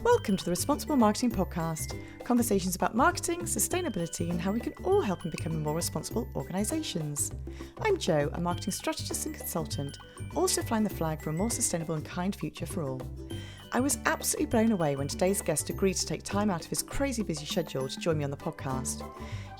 Welcome to the Responsible Marketing Podcast, conversations about marketing, sustainability, and how we can all help in becoming more responsible organisations. I'm Jo, a marketing strategist and consultant, also flying the flag for a more sustainable and kind future for all. I was absolutely blown away when today's guest agreed to take time out of his crazy busy schedule to join me on the podcast.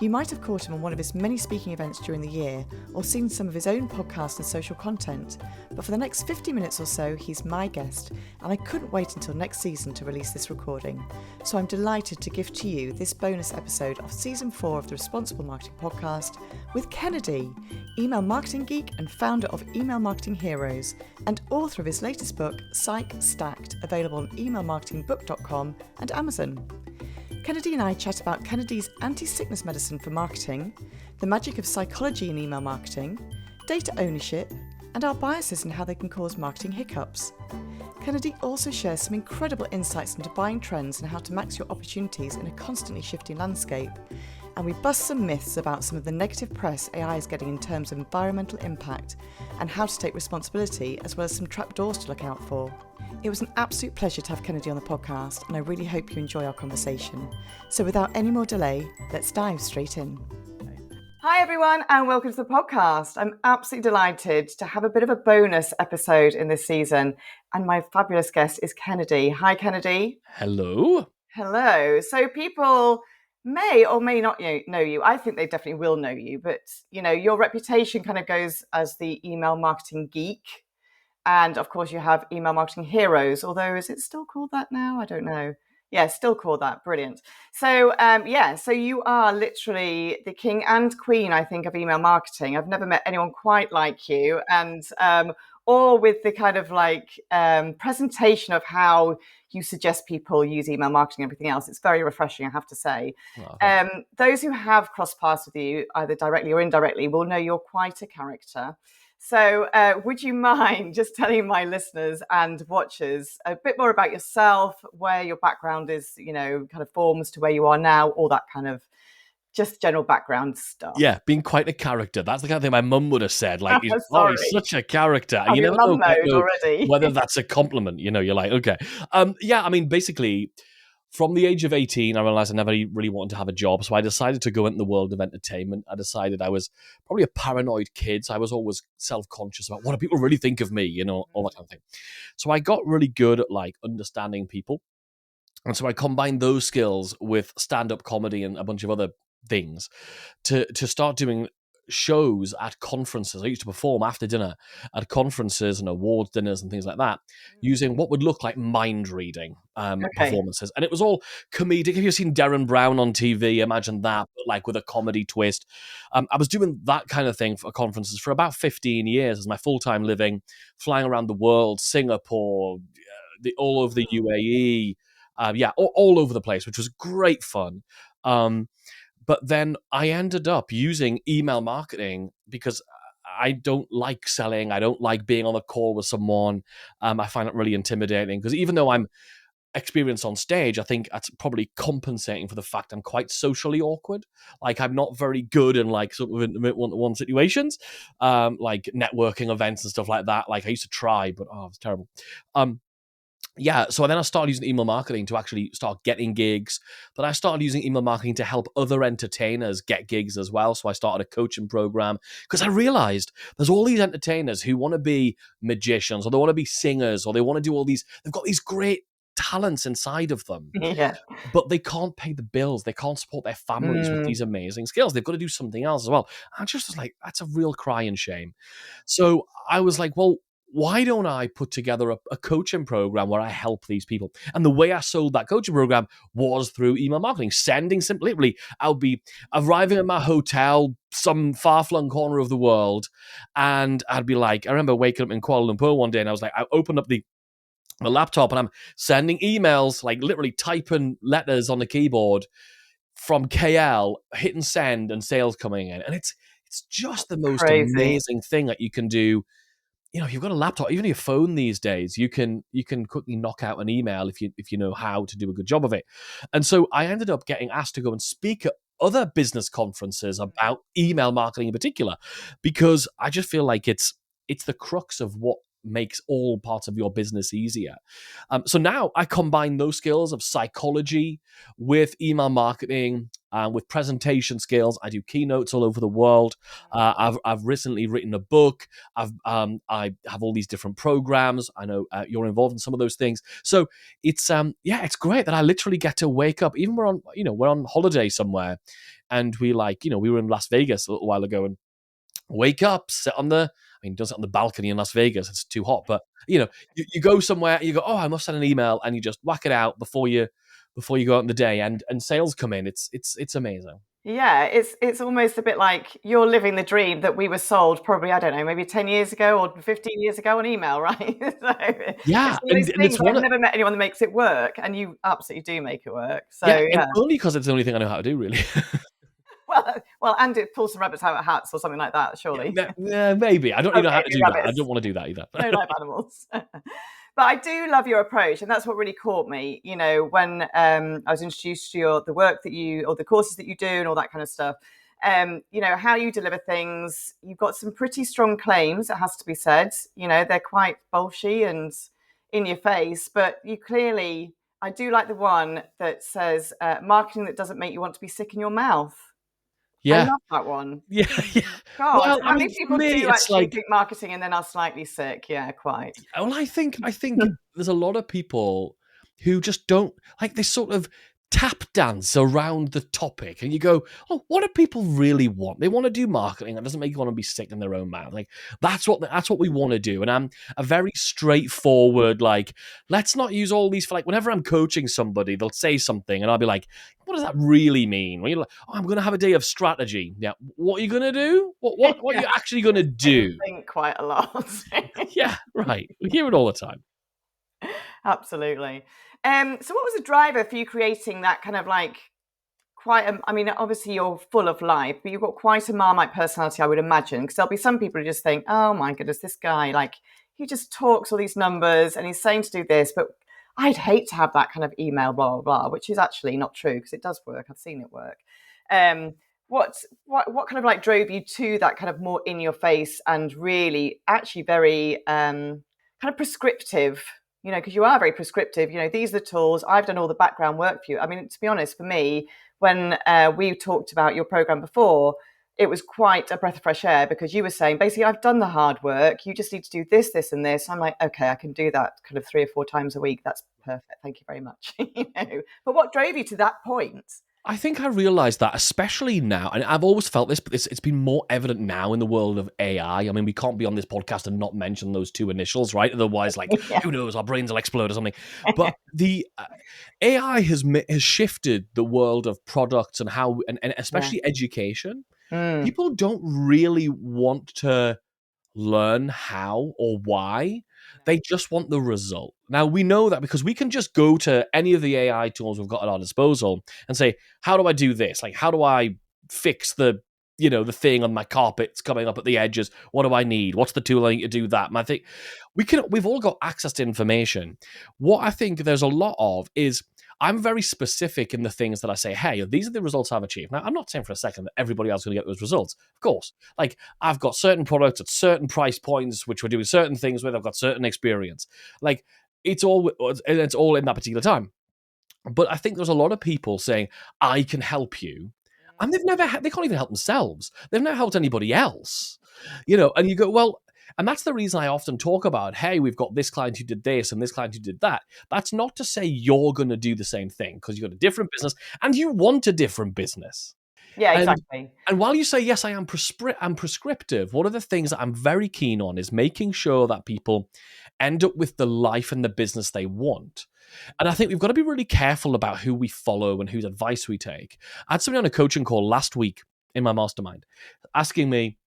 You might have caught him on one of his many speaking events during the year or seen some of his own podcasts and social content, but for the next 50 minutes or so, he's my guest, and I couldn't wait until next season to release this recording. So I'm delighted to give to you this bonus episode of Season 4 of the Responsible Marketing Podcast with Kennedy, email marketing geek and founder of Email Marketing Heroes, and author of his latest book, Psych Stacked, available on emailmarketingbook.com and Amazon. Kennedy and I chat about Kennedy's anti-sickness medicine for marketing, the magic of psychology in email marketing, data ownership, and our biases and how they can cause marketing hiccups. Kennedy also shares some incredible insights into buying trends and how to max your opportunities in a constantly shifting landscape. And we bust some myths about some of the negative press AI is getting in terms of environmental impact and how to take responsibility, as well as some trapdoors to look out for. It was an absolute pleasure to have Kennedy on the podcast, and I really hope you enjoy our conversation. So without any more delay, let's dive straight in. Hi everyone, and welcome to the podcast. I'm absolutely delighted to have a bit of a bonus episode in this season, and my fabulous guest is Kennedy. Hi Kennedy. Hello. Hello. So people may or may not know you. I think they definitely will know you, but your reputation kind of goes as the email marketing geek. And of course you have Email Marketing Heroes, although is it still called that now? I don't know. Yeah, still called that. Brilliant. So so you are literally the king and queen, I think, of email marketing. I've never met anyone quite like you, and or with the kind of presentation of how you suggest people use email marketing and everything else. It's very refreshing, I have to say. Those who have crossed paths with you, either directly or indirectly, will know you're quite a character. So would you mind just telling my listeners and watchers a bit more about yourself, where your background is, kind of forms to where you are now, all that kind of just general background stuff? Yeah, being quite a character. That's the kind of thing my mum would have said. Like, he's such a character. I'm you in never mum mode know already. whether that's a compliment. You're like, okay. Basically, from the age of 18, I realized I never really wanted to have a job. So I decided to go into the world of entertainment. I decided I was probably a paranoid kid. So I was always self-conscious about what do people really think of me, all that kind of thing. So I got really good at understanding people. And so I combined those skills with stand-up comedy and a bunch of other things to start doing shows at conferences. I used to perform after dinner at conferences and awards dinners and things like that, using what would look like mind reading performances. And it was all comedic. If you've seen Darren Brown on TV, imagine that, but with a comedy twist. I was doing that kind of thing for conferences for about 15 years as my full-time living, flying around the world, Singapore, all over the UAE, all over the place, which was great fun. But then I ended up using email marketing because I don't like selling. I don't like being on a call with someone. I find it really intimidating because even though I'm experienced on stage, I think that's probably compensating for the fact I'm quite socially awkward. I'm not very good in sort of intimate one-to-one situations, like networking events and stuff like that. I used to try, but it was terrible. So then I started using email marketing to actually start getting gigs. But I started using email marketing to help other entertainers get gigs as well. So I started a coaching program because I realized there's all these entertainers who want to be magicians or they want to be singers or they want to do all these. They've got these great talents inside of them. Yeah. But they can't pay the bills. They can't support their families with these amazing skills. They've got to do something else as well. I just was like, that's a real crying shame. So I was like, well, why don't I put together a coaching program where I help these people? And the way I sold that coaching program was through email marketing, literally, I'll be arriving at my hotel, some far-flung corner of the world, and I'd be like, I remember waking up in Kuala Lumpur one day, and I was like, I opened up the laptop, and I'm sending emails, literally typing letters on the keyboard from KL, hitting send, and sales coming in. And it's just the most amazing thing that you can do. If you've got a laptop, even your phone these days, you can quickly knock out an email if you know how to do a good job of it. And so I ended up getting asked to go and speak at other business conferences about email marketing in particular, because I just feel like it's the crux of what makes all parts of your business easier. So now I combine those skills of psychology with email marketing, with presentation skills. I do keynotes all over the world. I've recently written a book. I have all these different programs. I know you're involved in some of those things. So it's it's great that I literally get to wake up. Even we're on holiday somewhere, and we were in Las Vegas a little while ago, and wake up, sit on the. I mean, don't sit on the balcony in Las Vegas; it's too hot. But you go somewhere, and you go, oh, I must send an email, and you just whack it out before you go out in the day, and sales come in. It's amazing. Yeah, it's almost a bit like you're living the dream that we were sold probably, I don't know, maybe 10 years ago or 15 years ago on email, right? So Yeah, it's one of and those things it's where one I've of never met anyone that makes it work, and you absolutely do make it work. So yeah, and yeah. only because it's the only thing I know how to do, really. Well, and it pulls some rabbits out of hats or something like that, surely. Yeah, maybe. I don't even know how Okay, to do do that. I rabbits. don't want to do that either. No live animals. But I do love your approach, and that's what really caught me. When I was introduced to the work that you, or the courses that you do, and all that kind of stuff. How you deliver things. You've got some pretty strong claims, it has to be said. They're quite bolshy and in your face, but you clearly. I do like the one that says marketing that doesn't make you want to be sick in your mouth. I Yeah. love that one. Yeah, yeah. God, Well, how I many mean, for people me, do it's actually like, think marketing and then are slightly sick? Yeah, quite. well, I think there's a lot of people who just don't like, they sort of tap dance around the topic, and you go, oh, what do people really want? They want to do marketing that doesn't make you want to be sick in their own mouth. Like that's what we want to do. And I'm a very straightforward, like, let's not use all these for, like, whenever I'm coaching somebody, they'll say something and I'll be like, what does that really mean? When you're like, oh, I'm gonna have a day of strategy. Yeah, what are you gonna do? What are Yeah, you actually gonna make me do? think quite a lot. Yeah, right. We hear it all the time. Absolutely. So what was the driver for you creating that kind of like I mean, obviously you're full of life, but you've got quite a Marmite personality, I would imagine, because there'll be some people who just think, oh my goodness, this guy, like, he just talks all these numbers and he's saying to do this, but I'd hate to have that kind of email, blah, blah, blah, which is actually not true because it does work. I've seen it work. Um, what kind of like drove you to that kind of more in your face and really actually very kind of prescriptive, because you are very prescriptive, these are the tools, I've done all the background work for you. I mean, to be honest, for me, when we talked about your program before, it was quite a breath of fresh air because you were saying, basically, I've done the hard work. You just need to do this, this, and this. I'm like, okay, I can do that kind of 3 or 4 times a week. That's perfect. Thank you very much. But what drove you to that point? I think I realized that, especially now, and I've always felt this, but it's been more evident now in the world of AI. I mean, we can't be on this podcast and not mention those 2 initials, right? Otherwise, like, Yeah. who knows, our brains will explode or something. But the AI has shifted the world of products and how, and especially education. Mm. People don't really want to learn how or why. They just want the result. Now, we know that because we can just go to any of the AI tools we've got at our disposal and say, how do I do this? Like, how do I fix the thing on my carpets coming up at the edges? What do I need? What's the tool I need to do that? And I think we've all got access to information. What I think there's a lot of is, I'm very specific in the things that I say, hey, these are the results I've achieved. Now, I'm not saying for a second that everybody else is going to get those results. Of course. Like, I've got certain products at certain price points, which we're doing certain things with. I've got certain experience. Like, it's all in that particular time. But I think there's a lot of people saying, I can help you. And they can't even help themselves. They've never helped anybody else. And you go, well, and that's the reason I often talk about, hey, we've got this client who did this and this client who did that. That's not to say you're going to do the same thing, because you've got a different business and you want a different business. Yeah, And, exactly. and while you say, yes, I'm prescriptive, one of the things that I'm very keen on is making sure that people end up with the life and the business they want. And I think we've got to be really careful about who we follow and whose advice we take. I had somebody on a coaching call last week in my mastermind asking me,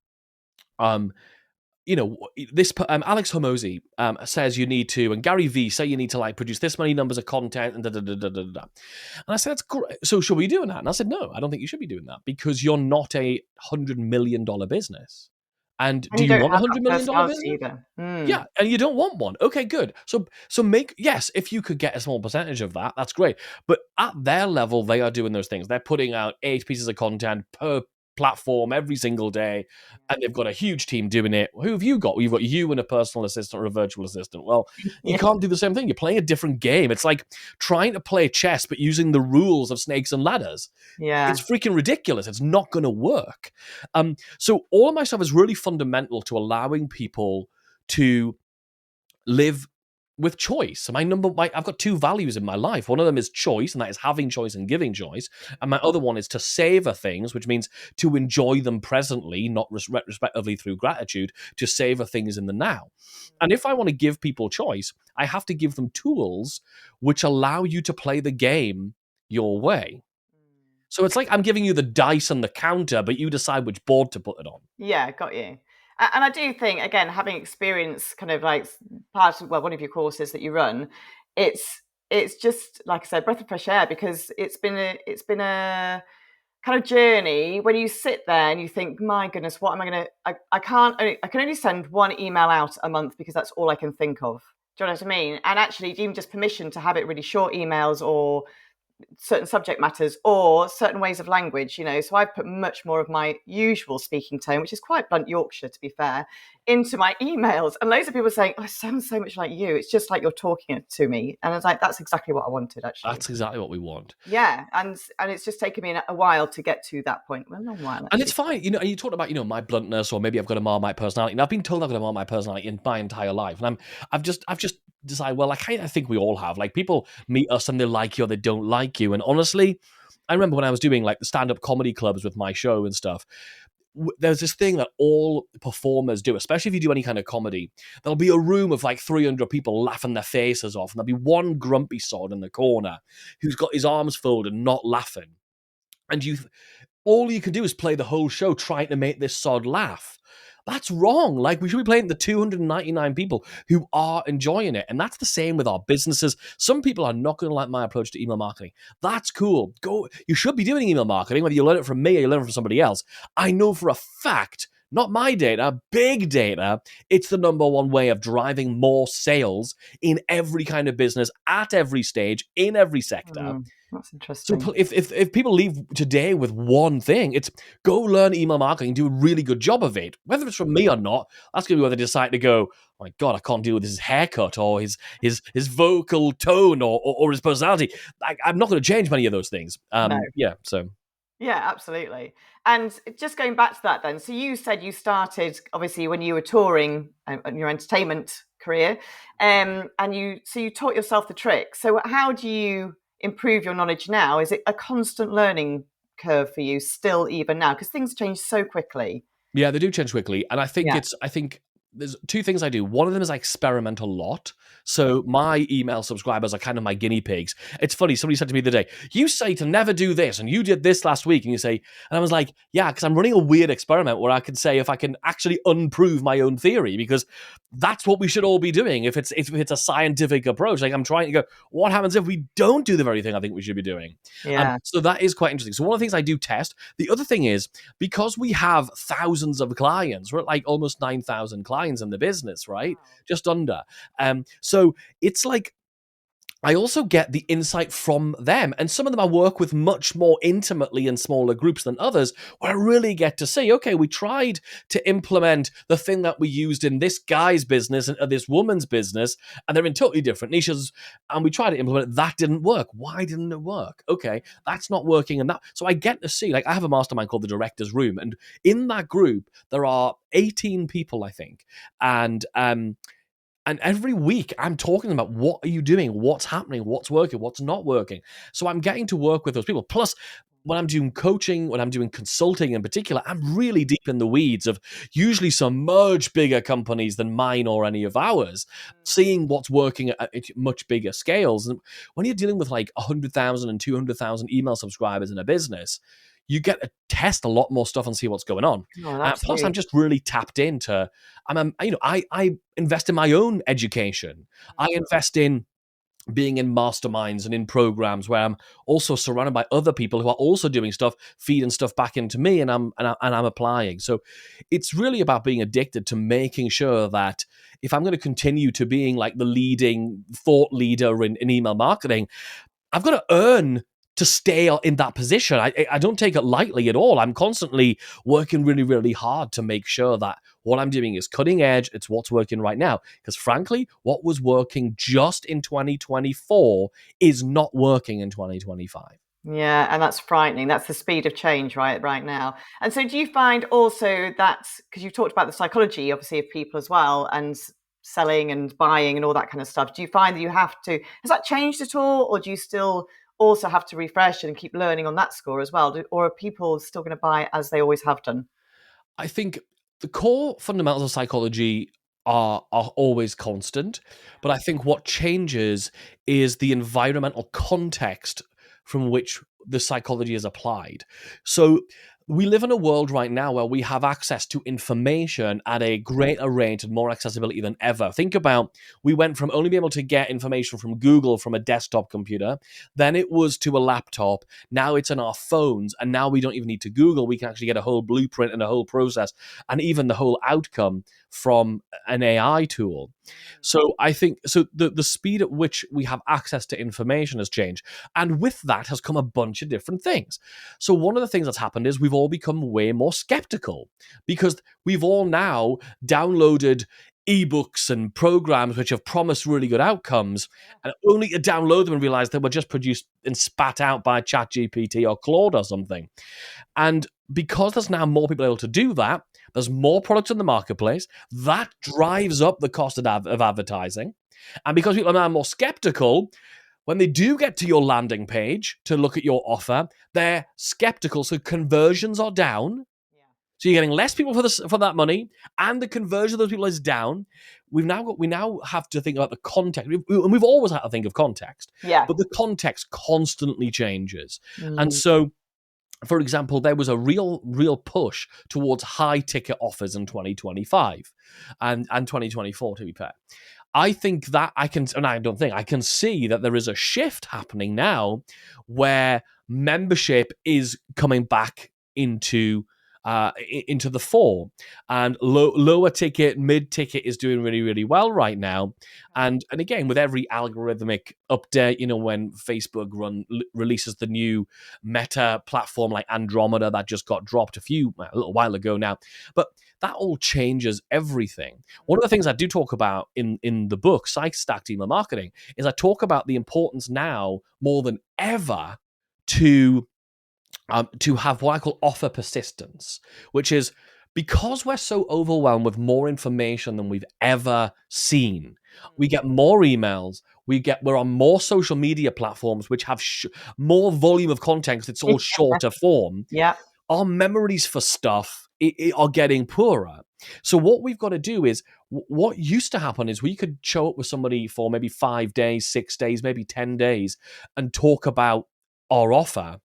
this Alex Hormozy says you need to, and Gary Vee say you need to, like, produce this many numbers of content and da da da da da da. And I said, that's great. So should we be doing that? And I said, no, I don't think you should be doing that, because you're not a $100 million business. And And do you you don't want a have that $100 million personality business? either. Mm. Yeah, and you don't want one. Okay, good. So yes, if you could get a small percentage of that, that's great. But at their level, they are doing those things. They're putting out 8 pieces of content per platform every single day, and they've got a huge team doing it. Who have you got? Well, you've got you and a personal assistant or a virtual assistant. Well, you Yeah. can't do the same thing. You're playing a different game. It's like trying to play chess but using the rules of snakes and ladders. Yeah. It's freaking ridiculous. It's not going to work. So all of my stuff is really fundamental to allowing people to live with choice. I've got two values in my life. One of them is choice, and that is having choice and giving choice. And my other one is to savor things, which means to enjoy them presently, not respectively through gratitude, to savor things in the now. And if I want to give people choice, I have to give them tools which allow you to play the game your way. So it's like I'm giving you the dice and the counter, but you decide which board to put it on. Yeah, got you. And I do think, again, having experience kind of like part of, well, one of your courses that you run, it's just, like I said, breath of fresh air, because it's been a kind of journey when you sit there and you think, my goodness, what am I going to, I can only send one email out a month because that's all I can think of. Do you know what I mean? And actually, even just permission to have it really short emails, or certain subject matters, or certain ways of language, so I put much more of my usual speaking tone, which is quite blunt Yorkshire, to be fair, into my emails. And loads of people are saying, oh, I sound so much like you, it's just like you're talking to me. And I was like, that's exactly what I wanted, actually. That's exactly what we want. Yeah. And it's just taken me a while to get to that point. Well, a long while, actually. And it's fine, and you talked about, my bluntness, or maybe I've got a Marmite personality. And I've been told I've got a Marmite personality in my entire life. And I've just decided, well, I kind of think we all have. Like, people meet us and they like you or they don't like you. And honestly, I remember when I was doing like the stand-up comedy clubs with my show and stuff, there's this thing that all performers do, especially if you do any kind of comedy. There'll be a room of like 300 people laughing their faces off, and there'll be one grumpy sod in the corner who's got his arms folded, not laughing. And all you can do is play the whole show trying to make this sod laugh. That's wrong. Like, we should be playing the 299 people who are enjoying it. And that's the same with our businesses. Some people are not going to like my approach to email marketing. That's cool. You should be doing email marketing, whether you learn it from me or you learn it from somebody else. I know for a fact, not my data, big data, it's the number one way of driving more sales in every kind of business, at every stage, in every sector. That's interesting. So if people leave today with one thing, it's go learn email marketing, do a really good job of it. Whether it's from me or not, that's going to be whether they decide to go, oh my God, I can't deal with his haircut or his vocal tone or his personality. I'm not going to change many of those things. No. Yeah, so. Yeah, absolutely. And just going back to that then, so you said you started, obviously, when you were touring in your entertainment career, and you taught yourself the trick. So how do you improve your knowledge now? Is it a constant learning curve for you still, even now? Because things change so quickly. Yeah, they do change quickly. And I think there's two things I do. One of them is I experiment a lot. So my email subscribers are kind of my guinea pigs. It's funny. Somebody said to me the other day, you say to never do this, and you did this last week. And I was like, yeah, because I'm running a weird experiment where I can say if I can actually unprove my own theory, because that's what we should all be doing. If it's a scientific approach, like I'm trying to go, what happens if we don't do the very thing I think we should be doing? Yeah. So that is quite interesting. So one of the things I do test. The other thing is, because we have thousands of clients, we're at like almost 9,000 clients in the business, right? Wow. Just under. So it's like, I also get the insight from them. And some of them I work with much more intimately in smaller groups than others, where I really get to see, okay, we tried to implement the thing that we used in this guy's business and this woman's business, and they're in totally different niches. And we tried to implement it. That didn't work. Why didn't it work? Okay, that's not working. And that, so I get to see, like, I have a mastermind called the Director's Room. And in that group, there are 18 people, I think. And every week I'm talking about what are you doing, what's happening, what's working, what's not working. So I'm getting to work with those people. Plus, when I'm doing coaching, when I'm doing consulting in particular, I'm really deep in the weeds of usually some much bigger companies than mine or any of ours, seeing what's working at much bigger scales. And when you're dealing with like 100,000 and 200,000 email subscribers in a business, you get to test a lot more stuff and see what's going on. Plus, I'm just really tapped into. I invest in my own education. I invest in being in masterminds and in programs where I'm also surrounded by other people who are also doing stuff, feeding stuff back into me, and I'm applying. So it's really about being addicted to making sure that if I'm going to continue to being like the leading thought leader in email marketing, I've got to earn to stay in that position. I don't take it lightly at all. I'm constantly working really, really hard to make sure that what I'm doing is cutting edge. It's what's working right now. Because frankly, what was working just in 2024 is not working in 2025. Yeah, and that's frightening. That's the speed of change right now. And so do you find also that, because you talked about the psychology, obviously, of people as well, and selling and buying and all that kind of stuff, do you find that you have to, has that changed at all? Or do you still also have to refresh and keep learning on that score as well? Or are people still going to buy as they always have done? I think the core fundamentals of psychology are always constant, but I think what changes is the environmental context from which the psychology is applied. So we live in a world right now where we have access to information at a greater rate and more accessibility than ever. Think about, we went from only being able to get information from Google from a desktop computer, then it was to a laptop, now it's in our phones, and now we don't even need to Google. We can actually get a whole blueprint and a whole process and even the whole outcome from an AI tool. So I think the speed at which we have access to information has changed. And with that has come a bunch of different things. So one of the things that's happened is we've all become way more skeptical because we've all now downloaded ebooks and programs which have promised really good outcomes, and only to download them and realize they were just produced and spat out by ChatGPT or Claude or something. And because there's now more people able to do that, there's more products in the marketplace. That drives up the cost of advertising. And because people are now more skeptical, when they do get to your landing page to look at your offer, they're skeptical. So conversions are down. So you're getting less people for that money, and the conversion of those people is down. We now have to think about the context. We've always had to think of context, but the context constantly changes. And so, for example, there was a real push towards high ticket offers in 2025 and 2024, to be fair. I think that I can see that there is a shift happening now where membership is coming back into the fore, and lower ticket, mid ticket is doing really, really well right now. And again, with every algorithmic update, when Facebook releases the new Meta platform like Andromeda that just got dropped a little while ago now, but that all changes everything. One of the things I do talk about in the book, Psych Stack Email Marketing, is I talk about the importance now more than ever to have what I call offer persistence, which is because we're so overwhelmed with more information than we've ever seen. We get more emails. We're on more social media platforms, which have more volume of content because it's all shorter form. Yeah. Our memories for stuff are getting poorer. So what we've got to do is, what used to happen is we could show up with somebody for maybe 5 days, 6 days, maybe 10 days and talk about our offer.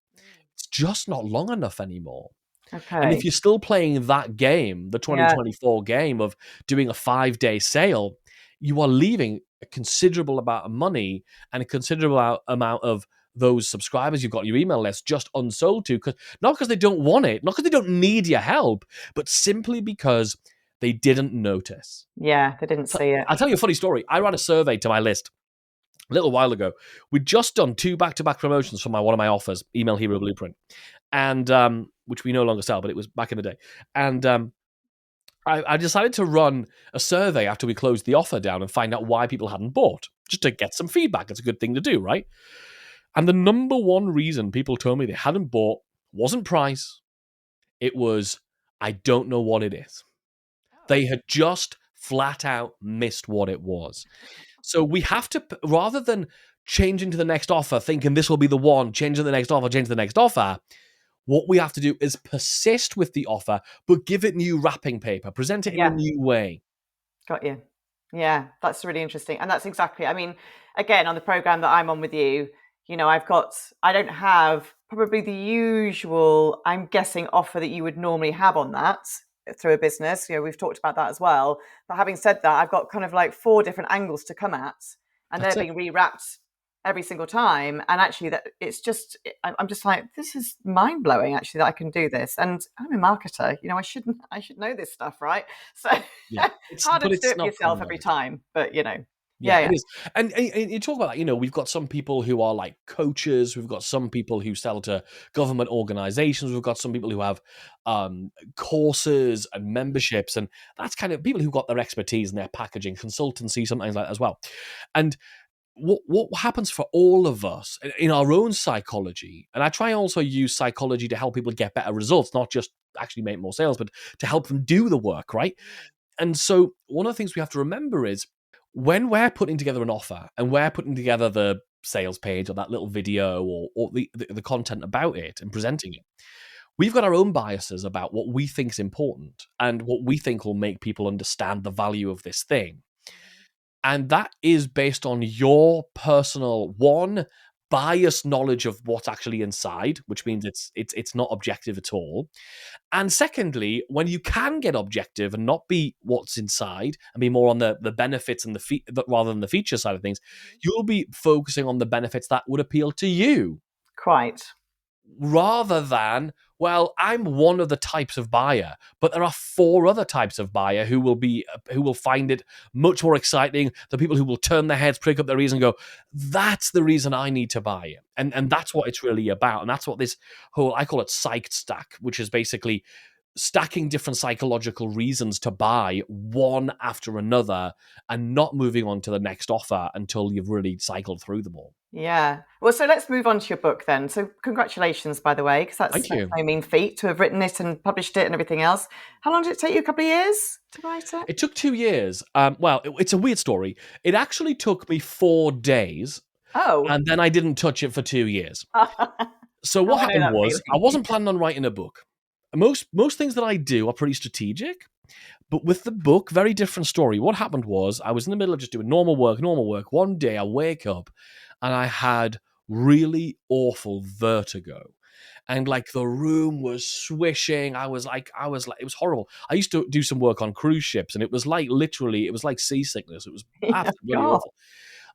It's just not long enough anymore. Okay. And if you're still playing that game, the 2024 game of doing a 5-day sale, you are leaving a considerable amount of money and a considerable amount of those subscribers you've got on your email list just unsold to, not because they don't want it, not because they don't need your help, but simply because they didn't notice. Yeah, they didn't see it. I'll tell you a funny story. I ran a survey to my list a little while ago. We'd just done 2 back-to-back promotions for one of my offers, Email Hero Blueprint, and which we no longer sell, but it was back in the day. And I decided to run a survey after we closed the offer down and find out why people hadn't bought, just to get some feedback. It's a good thing to do, right? And the number one reason people told me they hadn't bought wasn't price. It was, I don't know what it is. They had just flat out missed what it was. So we have to, rather than changing to the next offer, thinking this will be the one, change to the next offer, what we have to do is persist with the offer, but give it new wrapping paper, present it in a new way. Got you. Yeah, that's really interesting. And that's exactly, again, on the program that I'm on with you, I don't have probably the usual, I'm guessing, offer that you would normally have on that through a business. We've talked about that as well. But having said that, I've got kind of like 4 different angles to come at, and they're being rewrapped every single time. And actually, that I'm just like, this is mind blowing. Actually, that I can do this, and I'm a marketer. I should know this stuff, right? So it's hard to do it yourself every time, but Yeah, Yeah. it is. And you talk about that, we've got some people who are like coaches, we've got some people who sell to government organizations, we've got some people who have courses and memberships, and that's kind of people who've got their expertise and their packaging, consultancy, something like that as well. And what happens for all of us in our own psychology, and I try also use psychology to help people get better results, not just actually make more sales, but to help them do the work, right? And so one of the things we have to remember is when we're putting together an offer and we're putting together the sales page or that little video or the content about it and presenting it, we've got our own biases about what we think is important and what we think will make people understand the value of this thing. And that is based on your personal, one, biased knowledge of what's actually inside, which means it's not objective at all. And secondly, when you can get objective and not be what's inside and be more on the benefits and rather than the feature side of things, you'll be focusing on the benefits that would appeal to you Quite. rather than, well, I'm one of the types of buyer, but there are four other types of buyer who will find it much more exciting. The people who will turn their heads, prick up their ears, and go, "That's the reason I need to buy it," and that's what it's really about, and that's what this whole, I call it psyched stack, which is basically stacking different psychological reasons to buy one after another and not moving on to the next offer until you've really cycled through them all. Yeah. Well, so let's move on to your book then. So congratulations, by the way, because that's Thank you. no mean feat to have written it and published it and everything else. How long did it take you? A couple of years to write it? It took 2 years. It's a weird story. It actually took me 4 days, Oh. and then I didn't touch it for 2 years. So Oh, what I know happened that was I feeling. wasn't planning on writing a book. Most things that I do are pretty strategic, but with the book, very different story. What happened was I was in the middle of just doing normal work. One day I wake up and I had really awful vertigo. And like the room was swishing. It was horrible. I used to do some work on cruise ships, and it was like literally, it was like seasickness. It was Yeah, absolutely bloody God. awful.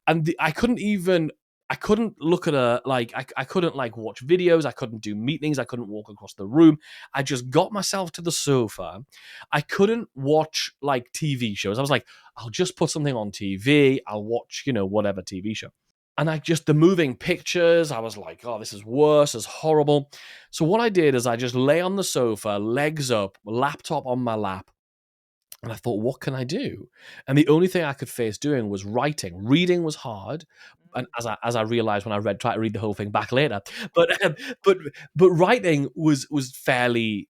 And I couldn't look at I couldn't like watch videos. I couldn't do meetings. I couldn't walk across the room. I just got myself to the sofa. I couldn't watch like TV shows. I was like, I'll just put something on TV. I'll watch, whatever TV show. And the moving pictures, I was like, oh, this is worse, it's horrible. So what I did is I just lay on the sofa, legs up, laptop on my lap, and I thought, what can I do? And the only thing I could face doing was writing. Reading was hard, and as I realized when I tried to read the whole thing back later, but but but writing was fairly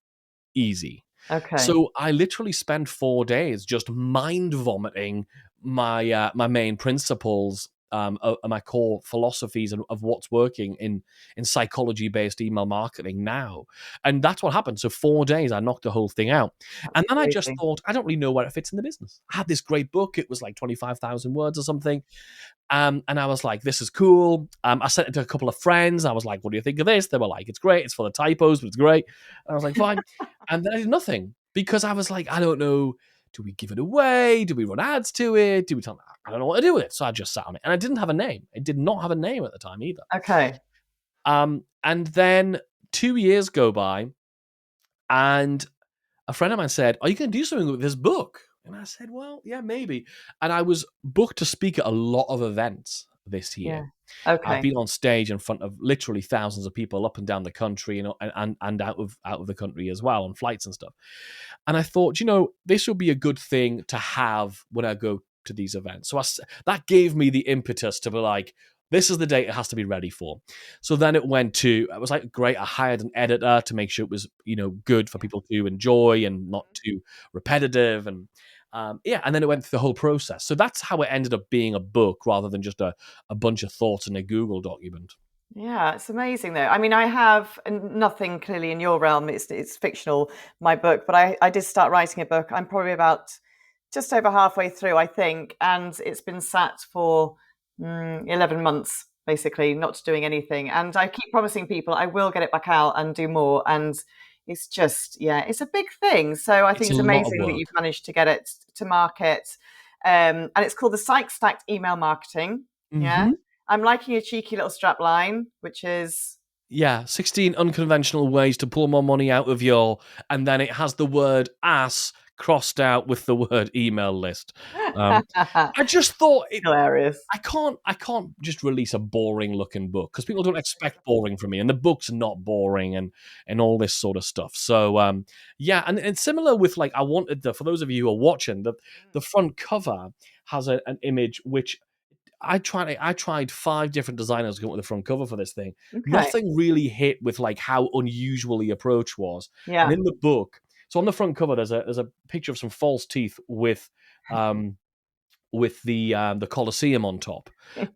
easy. Okay. So I literally spent 4 days just mind vomiting my main principles, my core philosophies of what's working in psychology based email marketing now, and that's what happened. So 4 days, I knocked the whole thing out, That's and then I just crazy. thought, I don't really know where it fits in the business. I had this great book; it was like 25,000 words or something. And I was like, this is cool. I sent it to a couple of friends. I was like, what do you think of this? They were like, it's great. It's full of typos, but it's great. And I was like, fine. And then I did nothing because I was like, I don't know. Do we give it away? Do we run ads to it? Do we tell them? I don't know what to do with it. So I just sat on it. And I didn't have a name. It did not have a name at the time either. Okay. And then 2 years go by, and a friend of mine said, are you going to do something with this book? And I said, well, yeah, maybe. And I was booked to speak at a lot of events this year. Yeah. I've Okay. been on stage in front of literally thousands of people up and down the country, and out of the country as well, on flights and stuff. And I thought, this would be a good thing to have when I go to these events. So that gave me the impetus to be like, this is the date it has to be ready for. So then it was like, great. I hired an editor to make sure it was, good for people to enjoy and not too repetitive. And and then it went through the whole process. So that's how it ended up being a book rather than just a bunch of thoughts in a Google document. Yeah, it's amazing though. I mean, I have nothing clearly in your realm. It's fictional, my book, but I did start writing a book. I'm probably about just over halfway through, I think, and it's been sat for 11 months, basically, not doing anything. And I keep promising people I will get it back out and do more. And it's just, yeah, it's a big thing. So I think It's a it's lot of amazing that work. you've managed to get it to market. And it's called the Psych Stacked Email Marketing. Yeah. Mm-hmm. I'm liking a cheeky little strap line, which is Yeah, 16 unconventional ways to pull more money out of and then it has the word ass crossed out with the word email list. I just thought Hilarious. I can't just release a boring looking book because people don't expect boring from me, and the book's not boring, and all this sort of stuff. So yeah, and similar with like I wanted for those of you who are watching, the front cover has an image which I tried 5 different designers to come up with the front cover for this thing. Okay. Nothing really hit with like how unusual the approach was. And Yeah. in the book, so on the front cover, there's a picture of some false teeth with the Colosseum on top,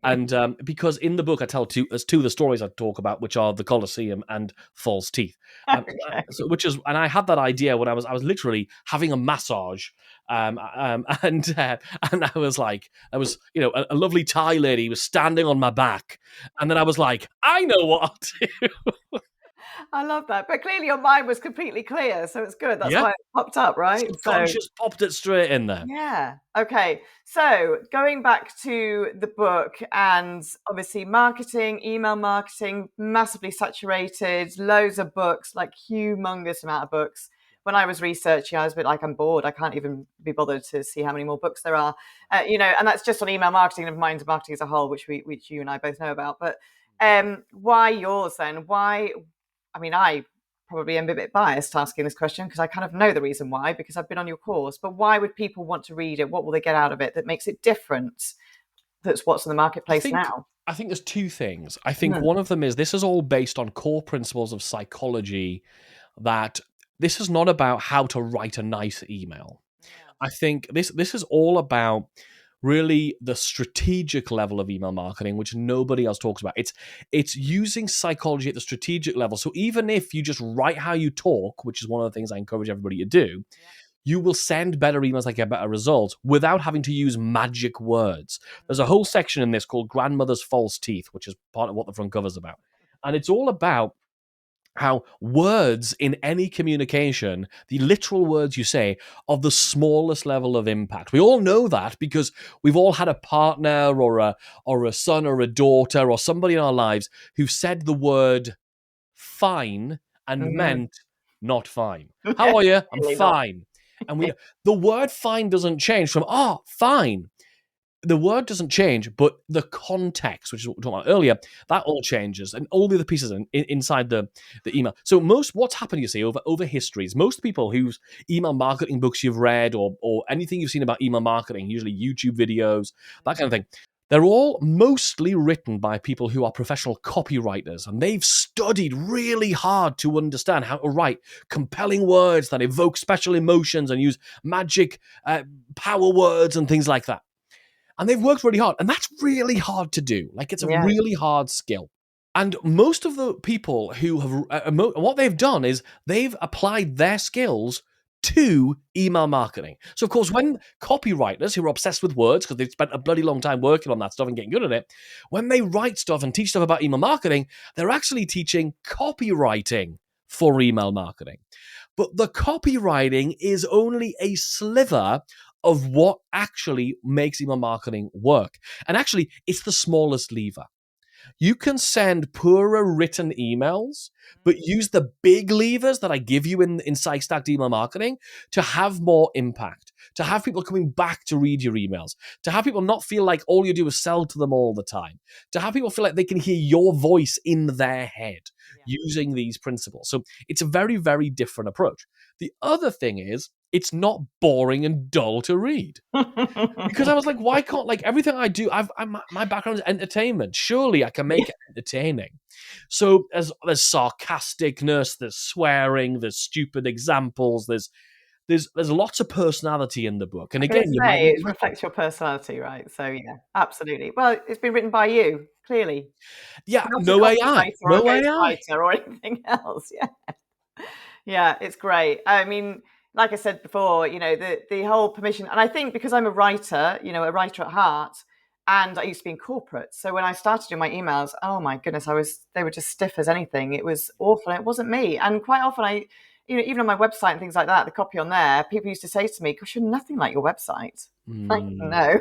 and because in the book I tell there's two of the stories I talk about, which are the Colosseum and false teeth. Okay. So which is, and I had that idea when I was literally having a massage, and I was like, a lovely Thai lady was standing on my back, and then I was like, I know what I'll do. I love that. But clearly your mind was completely clear, so it's good. That's Yeah, why it popped up, right? So subconscious popped it straight in there. yeah. Okay. So going back to the book and obviously marketing, email marketing, massively saturated, loads of books, like humongous amount of books. When I was researching, I was a bit like, I'm bored. I can't even be bothered to see how many more books there are, and that's just on email marketing, never mind marketing as a whole, which you and I both know about. But why yours then? Why? I mean, I probably am a bit biased asking this question because I kind of know the reason why, because I've been on your course. But why would people want to read it? What will they get out of it that makes it different? That's what's in the I marketplace think now. I think there's two things. I think Mm. one of them is this is all based on core principles of psychology, that this is not about how to write a nice email. Yeah. I think this is all about really the strategic level of email marketing, which nobody else talks about. It's using psychology at the strategic level. So even if you just write how you talk, which is one of the things I encourage everybody to do, Yeah. you will send better emails that get better results without having to use magic words. There's a Mm. whole section in this called Grandmother's False Teeth, which is part of what the front cover's about. And it's all about how words in any communication, the literal words you say, are the smallest level of impact. We all know that because we've all had a partner or a son or a daughter or somebody in our lives who said the word fine and Mhm. meant not fine. How are you? I'm Clearly not. fine. And the word fine doesn't change from fine. The word doesn't change, but the context, which is what we talked about earlier, that all changes, and all the other pieces inside the email. So what's happened, you see, over histories, most people whose email marketing books you've read or anything you've seen about email marketing, usually YouTube videos, that kind of thing, they're all mostly written by people who are professional copywriters, and they've studied really hard to understand how to write compelling words that evoke special emotions and use magic power words and things like that. And they've worked really hard. And that's really hard to do. Like, it's a Yeah. really hard skill. And most of the people who have, what they've done is they've applied their skills to email marketing. So, of course, when copywriters who are obsessed with words, because they've spent a bloody long time working on that stuff and getting good at it, when they write stuff and teach stuff about email marketing, they're actually teaching copywriting for email marketing. But the copywriting is only a sliver of what actually makes email marketing work. And actually, it's the smallest lever. You can send poorer written emails, but use the big levers that I give you in Psych Stacked email marketing to have more impact, to have people coming back to read your emails, to have people not feel like all you do is sell to them all the time, to have people feel like they can hear your voice in their head using these principles. So it's a very, very different approach. The other thing is, it's not boring and dull to read. Because I was like, why can't, like, everything I do, my background is entertainment. Surely I can make it entertaining. So there's sarcasticness, there's swearing, there's stupid examples, there's lots of personality in the book. And I was going again, to you might say not it like it. reflects your personality, right? So yeah, absolutely. Well, it's been written by you, clearly, Yeah, not a no AI, copywriter or a no AI. ghostwriter or anything else. Yeah. Yeah, it's great. I mean, like I said before, the whole permission, and I think because I'm a writer, a writer at heart, and I used to be in corporate. So when I started doing my emails, oh my goodness, they were just stiff as anything. It was awful. It wasn't me. And quite often even on my website and things like that, the copy on there, people used to say to me, gosh, you're nothing like your website. Like, Mm, no,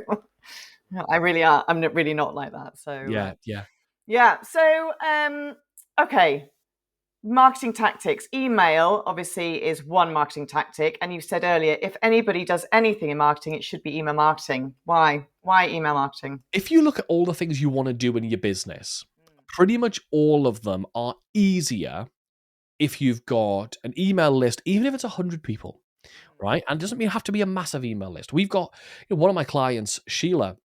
no, I really are. I'm really not like that. So yeah, yeah. yeah. So, okay. marketing tactics. Email obviously is one marketing tactic, and you said earlier, if anybody does anything in marketing, it should be email marketing. Why email marketing? If you look at all the things you want to do in your business, pretty much all of them are easier if you've got an email list, even if it's 100 people, right? And it doesn't have to be a massive email list. We've got one of my clients, Sheila,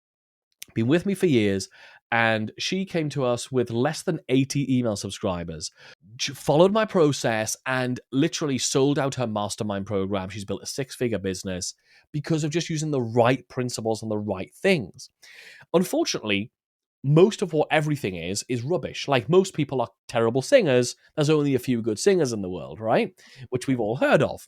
been with me for years, and she came to us with less than 80 email subscribers. She followed my process and literally sold out her mastermind program. She's built a 6-figure business because of just using the right principles and the right things. Unfortunately, most of what everything is rubbish. Like, most people are terrible singers. There's only a few good singers in the world, right? Which we've all heard of.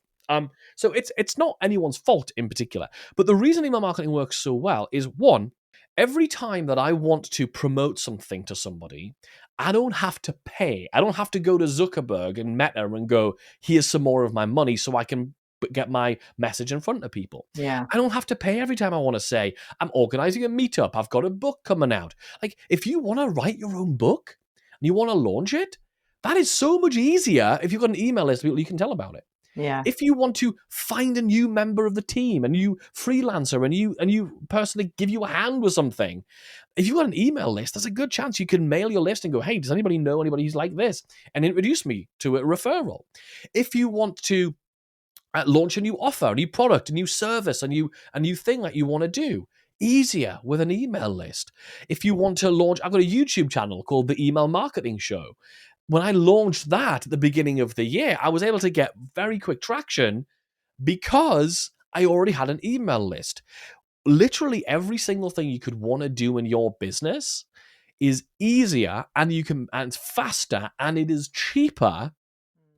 So it's not anyone's fault in particular. But the reason email marketing works so well is, one, every time that I want to promote something to somebody, I don't have to pay. I don't have to go to Zuckerberg and Meta and go, here's some more of my money so I can get my message in front of people. Yeah. I don't have to pay every time I want to say, I'm organizing a meetup, I've got a book coming out. Like, if you want to write your own book and you want to launch it, that is so much easier if you've got an email list of people you can tell about it. Yeah. If you want to find a new member of the team, a new freelancer, and you personally give you a hand with something, if you've got an email list, there's a good chance you can mail your list and go, hey, does anybody know anybody who's like this? And introduce me to a referral. If you want to launch a new offer, a new product, a new service, a new thing that you want to do, easier with an email list. If you want to launch, I've got a YouTube channel called The Email Marketing Show. When I launched that at the beginning of the year, I was able to get very quick traction because I already had an email list. Literally every single thing you could want to do in your business is easier, and it's faster, and it is cheaper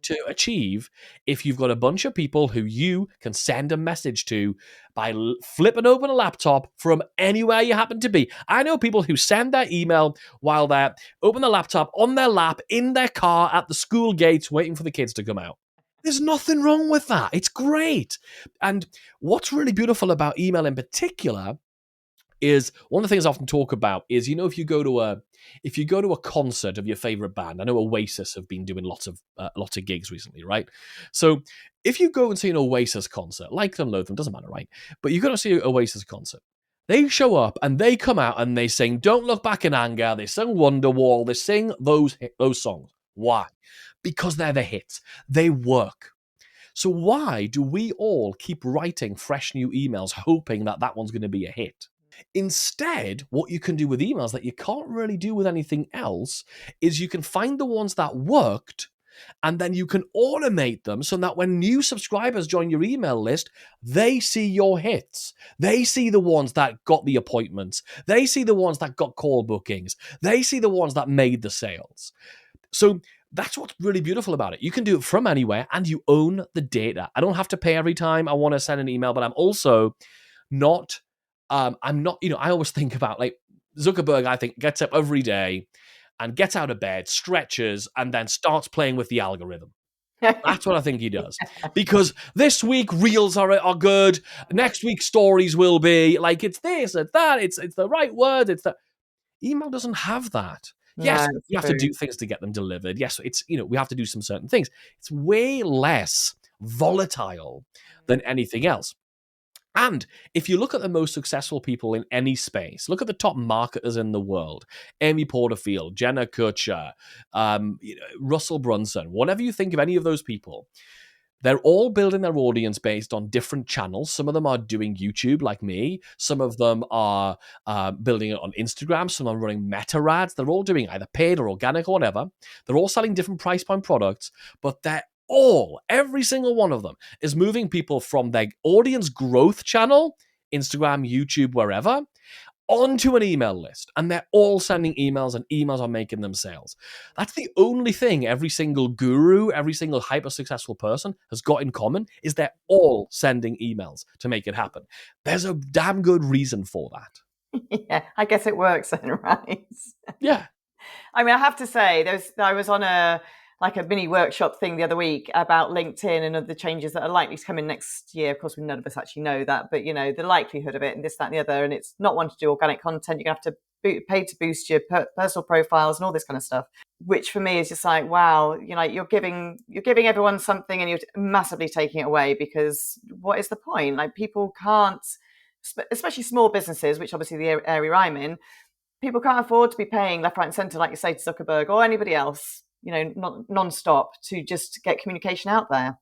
to achieve if you've got a bunch of people who you can send a message to by flipping open a laptop from anywhere you happen to be. I know people who send their email while they're open the laptop on their lap in their car at the school gates waiting for the kids to come out. There's nothing wrong with that. It's great. And what's really beautiful about email in particular is, one of the things I often talk about is, if you go to a concert of your favorite band. I know Oasis have been doing lots of gigs recently, right? So if you go and see an Oasis concert, like them, loathe them, doesn't matter, right? But you got to see an Oasis concert. They show up and they come out and they sing "Don't Look Back in Anger." They sing "Wonderwall." They sing those songs. Why? Because they're the hits. They work. So why do we all keep writing fresh new emails hoping that one's going to be a hit? Instead, what you can do with emails that you can't really do with anything else is you can find the ones that worked, and then you can automate them so that when new subscribers join your email list, they see your hits. They see the ones that got the appointments. They see the ones that got call bookings. They see the ones that made the sales. So that's what's really beautiful about it. You can do it from anywhere and you own the data. I don't have to pay every time I want to send an email, but I'm also not I'm not, I always think about, like, Zuckerberg, I think, gets up every day and gets out of bed, stretches, and then starts playing with the algorithm. That's what I think he does. Because this week reels are good. Next week stories will be like, it's this, it's that, it's the right word, it's that. Email doesn't have that. Yes, No, you have to do things to get them delivered. Yes, it's, we have to do some certain things. It's way less volatile than anything else. And if you look at the most successful people in any space, look at the top marketers in the world: Amy Porterfield, Jenna Kutcher, Russell Brunson, whatever you think of any of those people, they're all building their audience based on different channels. Some of them are doing YouTube like me. Some of them are building it on Instagram. Some are running meta ads. They're all doing either paid or organic or whatever. They're all selling different price point products, but every single one of them is moving people from their audience growth channel, Instagram, YouTube, wherever, onto an email list. And they're all sending emails, and emails are making them sales. That's the only thing every single guru, every single hyper successful person has got in common, is they're all sending emails to make it happen. There's a damn good reason for that. Yeah, I guess it works then, right? Yeah. I mean, I have to say, I was on a mini workshop thing the other week about LinkedIn and the changes that are likely to come in next year. Of course, none of us actually know that, but the likelihood of it and this, that, and the other. And it's not one to do organic content. You're going to have to paid to boost your personal profiles and all this kind of stuff, which for me is just like, wow, you're giving everyone something and you're massively taking it away, because what is the point? Like, people can't, especially small businesses, which obviously the area I'm in, people can't afford to be paying left, right, and centre, like you say, to Zuckerberg or anybody else, non-stop to just get communication out there.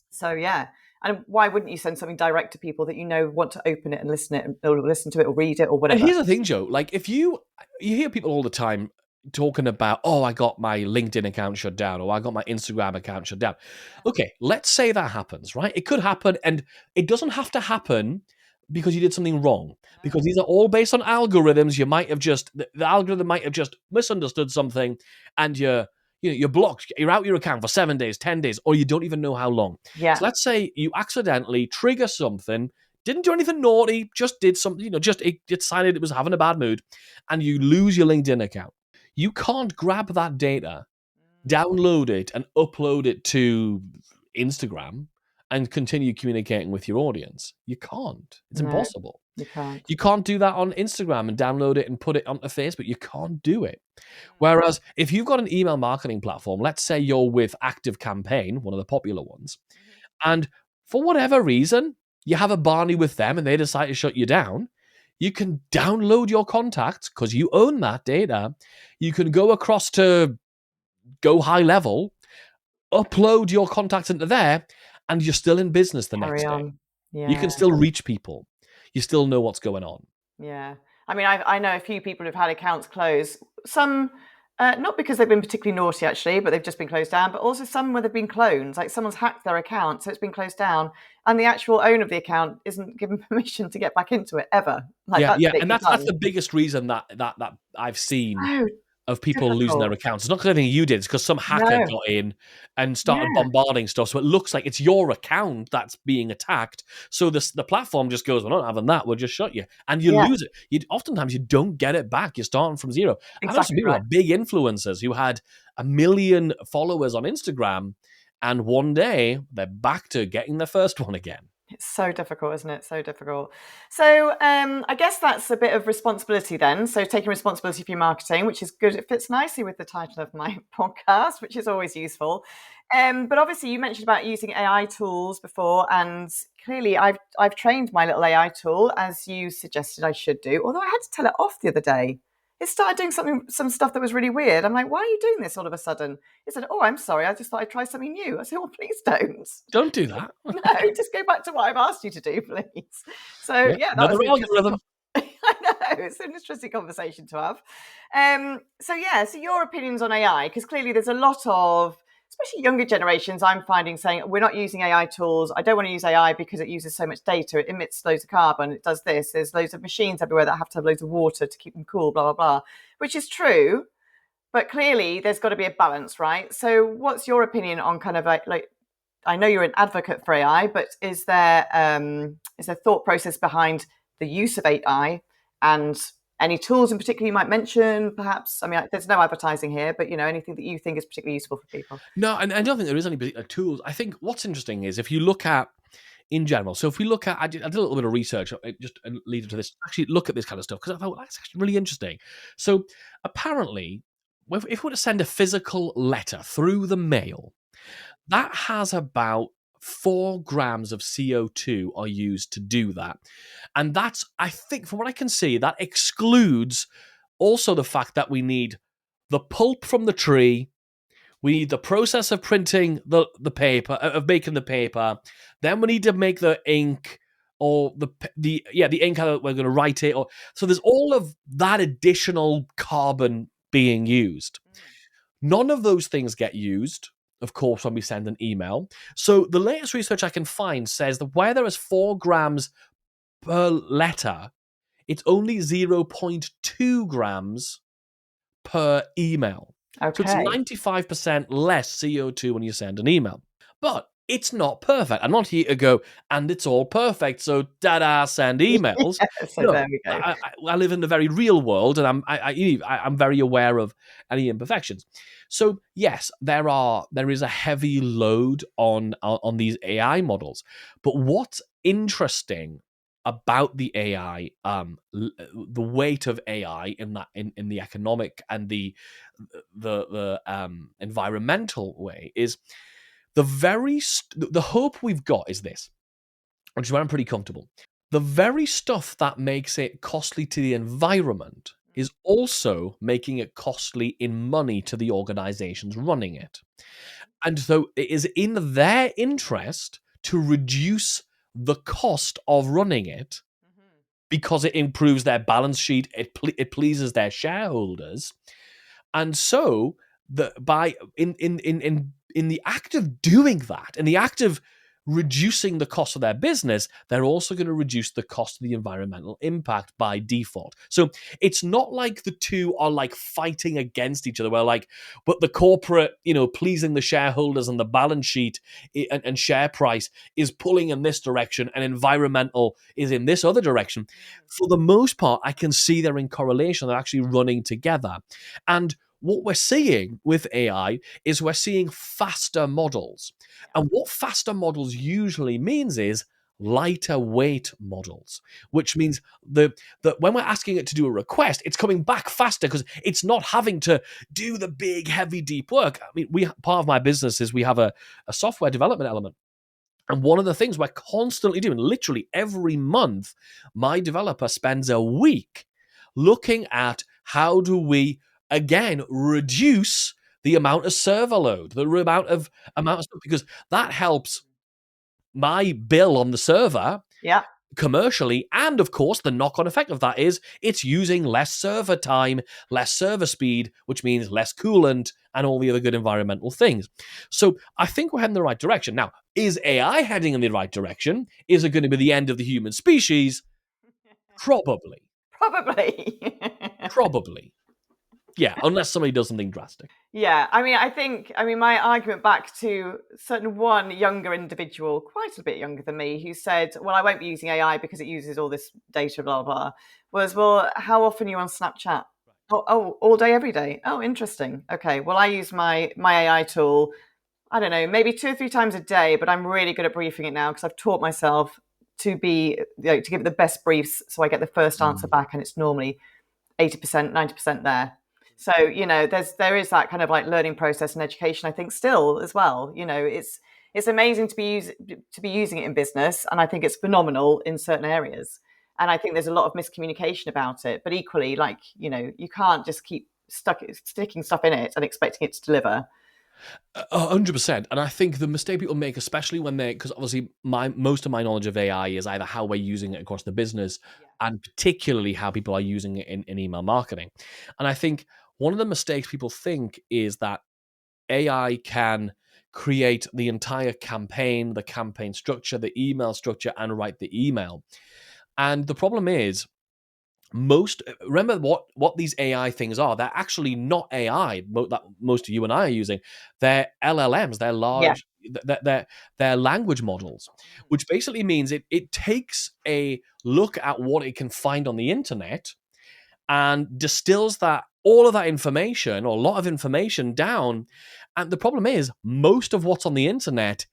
So yeah, and why wouldn't you send something direct to people that want to open it and listen to it or read it or whatever? And here's the thing, Joe. Like, if you hear people all the time talking about, oh, I got my LinkedIn account shut down, or I got my Instagram account shut down. Okay, let's say that happens, right? It could happen, and it doesn't have to happen because you did something wrong. Because these are all based on algorithms. You might have just the algorithm might have just misunderstood something, and you're blocked. You're out your account for 7 days, 10 days, or you don't even know how long. Yeah. So let's say you accidentally trigger something, didn't do anything naughty, just did something, it decided it was having a bad mood, and you lose your LinkedIn account. You can't grab that data, download it, and upload it to Instagram and continue communicating with your audience. You can't. It's impossible. You can't. You can't do that on Instagram and download it and put it onto Facebook. You can't do it. Whereas if you've got an email marketing platform, let's say you're with ActiveCampaign, one of the popular ones, and for whatever reason, you have a Barney with them and they decide to shut you down, you can download your contacts because you own that data. You can go across to Go High Level, upload your contacts into there, and you're still in business the next day. Yeah. You can still reach people. You still know what's going on. Yeah. I mean, I know a few people who've had accounts closed. Some, not because they've been particularly naughty, actually, but they've just been closed down. But also some where they've been cloned. Like, someone's hacked their account, so it's been closed down, and the actual owner of the account isn't given permission to get back into it ever. Like, and that's the biggest reason that I've seen of people losing their accounts. It's not because anything you did, it's because some hacker got in and started bombarding stuff. So it looks like it's your account that's being attacked. So the platform just goes, we're not having that, we'll just shut you. And you lose it. Oftentimes you don't get it back. You're starting from zero. I know some people are big influencers who had 1 million followers on Instagram, and one day they're back to getting their first one again. It's so difficult, isn't it? So difficult. So I guess that's a bit of responsibility then. So taking responsibility for your marketing, which is good. It fits nicely with the title of my podcast, which is always useful. But obviously you mentioned about using AI tools before, and clearly I've trained my little AI tool, as you suggested I should do, although I had to tell it off the other day. It started doing some stuff that was really weird. I'm like, why are you doing this all of a sudden? It said, oh, I'm sorry, I just thought I'd try something new. I said, well, please don't. Don't do that. No, just go back to what I've asked you to do, please. So yeah, that was algorithm. I know, it's an interesting conversation to have. So your opinions on AI, because clearly there's a lot of, especially younger generations, I'm finding saying, we're not using AI tools. I don't want to use AI because it uses so much data. It emits loads of carbon. It does this. There's loads of machines everywhere that have to have loads of water to keep them cool, blah, blah, blah, which is true. But clearly there's got to be a balance, right? So what's your opinion on kind of like I know you're an advocate for AI, but is there thought process behind the use of AI, and any tools in particular you might mention, perhaps? I mean, there's no advertising here, but anything that you think is particularly useful for people? No, and I don't think there is any particular tools. I think what's interesting is if you look at, in general, so if we look at, I did a little bit of research just leading to this, actually look at this kind of stuff, because I thought, well, that's actually really interesting. So apparently, if we were to send a physical letter through the mail, that has about 4 grams of CO2 are used to do that. And that's, I think, from what I can see, that excludes also the fact that we need the pulp from the tree, we need the process of printing the paper, of making the paper, then we need to make the ink, or the ink how we're going to write it. So there's all of that additional carbon being used. None of those things get used, of course, when we send an email. So the latest research I can find says that where there is 4 grams per letter, it's only 0.2 grams per email. Okay. So it's 95% less CO2 when you send an email. But it's not perfect. I'm not here to go, and it's all perfect, so da-da, send emails. There we go. I live in the very real world, and I'm very aware of any imperfections. So yes, there is a heavy load on these AI models. But what's interesting about the AI, the weight of AI in that in the economic and the environmental way is the hope we've got is this, which is where I'm pretty comfortable. The very stuff that makes it costly to the environment is also making it costly in money to the organizations running it. And so it is in their interest to reduce the cost of running it because it improves their balance sheet, it pleases their shareholders. And so by in the act of doing that, in the act of reducing the cost of their business, they're also going to reduce the cost of the environmental impact by default. So it's not like the two are like fighting against each other. Where like, but the corporate, pleasing the shareholders and the balance sheet and share price is pulling in this direction, and environmental is in this other direction. For the most part, I can see they're in correlation. They're actually running together, and what we're seeing with AI is we're seeing faster models. And what faster models usually means is lighter weight models, which means that when we're asking it to do a request, it's coming back faster because it's not having to do the big, heavy, deep work. I mean, part of my business is we have a software development element. And one of the things we're constantly doing, literally every month, my developer spends a week looking at how do we again reduce the amount of server load, the amount of stuff, because that helps my bill on the server commercially. And of course, the knock-on effect of that is it's using less server time, less server speed, which means less coolant and all the other good environmental things. So I think we're heading in the right direction. Now, is AI heading in the right direction? Is it going to be the end of the human species? Probably. Probably. Yeah, unless somebody does something drastic. Yeah, I mean, my argument back to one younger individual, quite a bit younger than me, who said, well, I won't be using AI because it uses all this data, blah, blah, was, well, how often are you on Snapchat? Oh, all day, every day. Oh, interesting. Okay, well, I use my AI tool, I don't know, maybe 2 or 3 times a day, but I'm really good at briefing it now because I've taught myself to be, to give it the best briefs so I get the first answer back, and it's normally 80%, 90% there. So, there is that kind of like learning process and education, I think, still as well. It's amazing to be using it in business, and I think it's phenomenal in certain areas. And I think there's a lot of miscommunication about it. But equally, like, you can't just keep sticking stuff in it and expecting it to deliver. 100%. And I think the mistake people make, especially when because obviously most of my knowledge of AI is either how we're using it across the business and particularly how people are using it in email marketing. And I think one of the mistakes people think is that AI can create the entire campaign, the campaign structure, the email structure, and write the email. And the problem is, remember what these AI things are. They're actually not AI that most of you and I are using. They're LLMs. They're large. They're language models, which basically means it takes a look at what it can find on the internet and distills all of that information, or a lot of information, down. And the problem is, most of what's on the internet